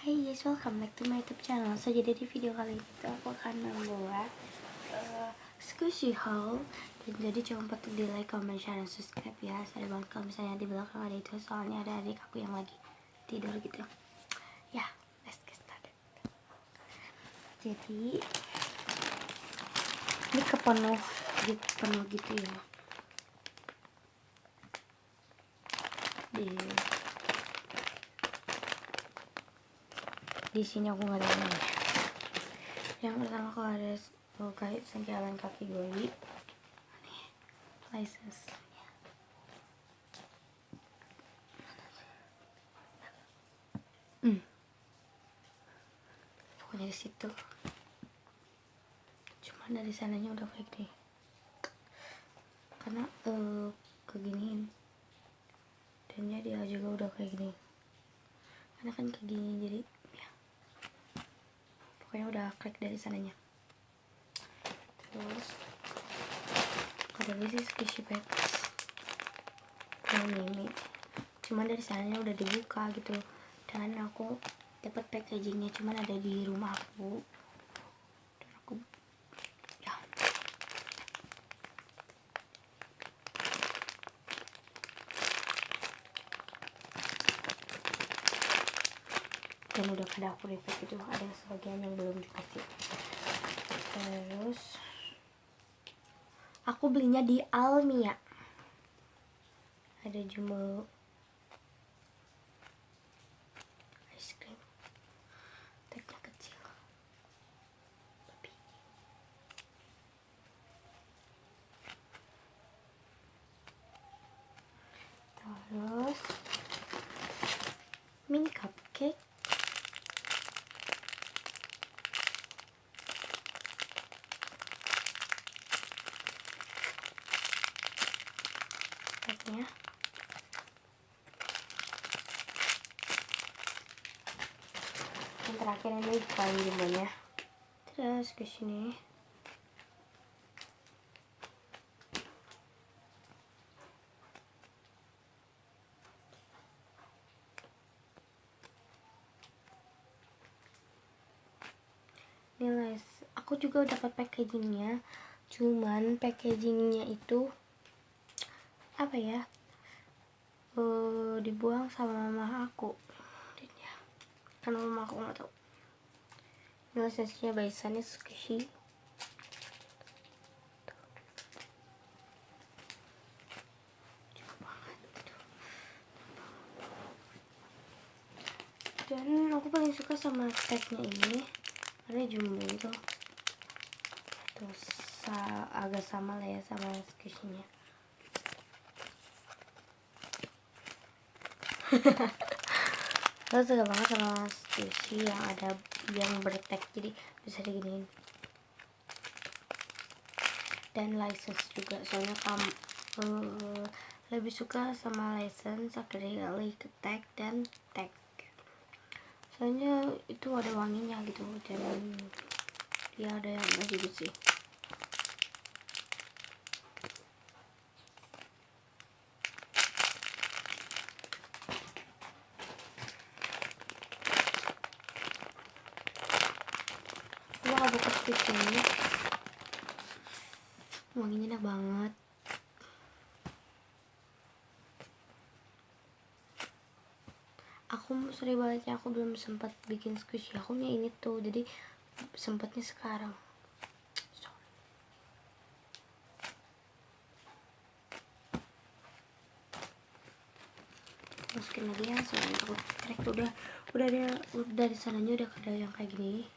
Hai guys, welcome back to my YouTube channel. So jadi di video kali ini tuh aku akan membuat squishy haul. Dan jadi jangan lupa untuk di like, comment, share, dan subscribe ya. Sorry banget kalau misalnya di belakang ada itu, soalnya ada adik aku yang lagi tidur gitu. Ya, let's get started. Jadi ini penuh gitu ya. Di sini aku nggak ada ini. Yang pertama aku ada kayak sengkelan kaki goli, license. Pokoknya di situ. Cuma dari sananya udah kayak gini. Karena keginiin. Dan dia juga udah kayak gini. Karena kan kegini jadi ya. Pokoknya udah crack dari sananya. Terus ada sih squishy pets yang ini. Cuman dari sananya udah dibuka gitu. Dan aku dapat packagingnya cuman ada di rumah aku. Dan aku ya. Dan udah pada aku repack itu, ada sebagian yang belum juga sih. Terus aku belinya di Almia. Ada jumbo ice cream, tagnya kecil. Terus mini cupcake. Tagnya. Yang terakhir ini paling jumbonya. Terus ke sini nilai. Aku juga dapat packagingnya, cuman packagingnya itu apa ya, dibuang sama mama aku. Ya, karena mama aku nggak tahu. Ini lisensinya by Sunny Squishy. Dan aku paling suka sama tagnya ini, ada jumbo itu. Terus agak sama lah ya sama squishy-nya. Aku suka banget sama squishy yang ada yang bertag, jadi bisa diginiin. Dan license juga, soalnya kamu lebih suka sama license kali ke tag dan tag. Soalnya itu ada wanginya gitu, dan dia ada yang enggak juga sih. Wah, buka squishy-nya wanginya enak banget. Aku sorry banget ya, aku belum sempat bikin squishy. Aku punya ini tuh, jadi sempatnya sekarang. Masukin lagi ya, soalnya aku crack udah dari sananya udah ada yang kayak gini.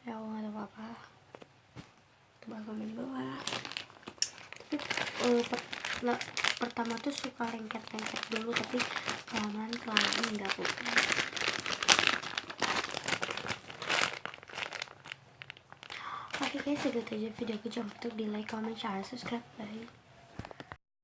Ya aku nggak tahu apa-apa. Coba komen di bawah. Tapi pertama tuh suka lengket-lengket dulu, tapi kelamaan enggak kok. Oke guys, segitu aja video aku. Jangan lupa di like, comment, share, subscribe. Bye.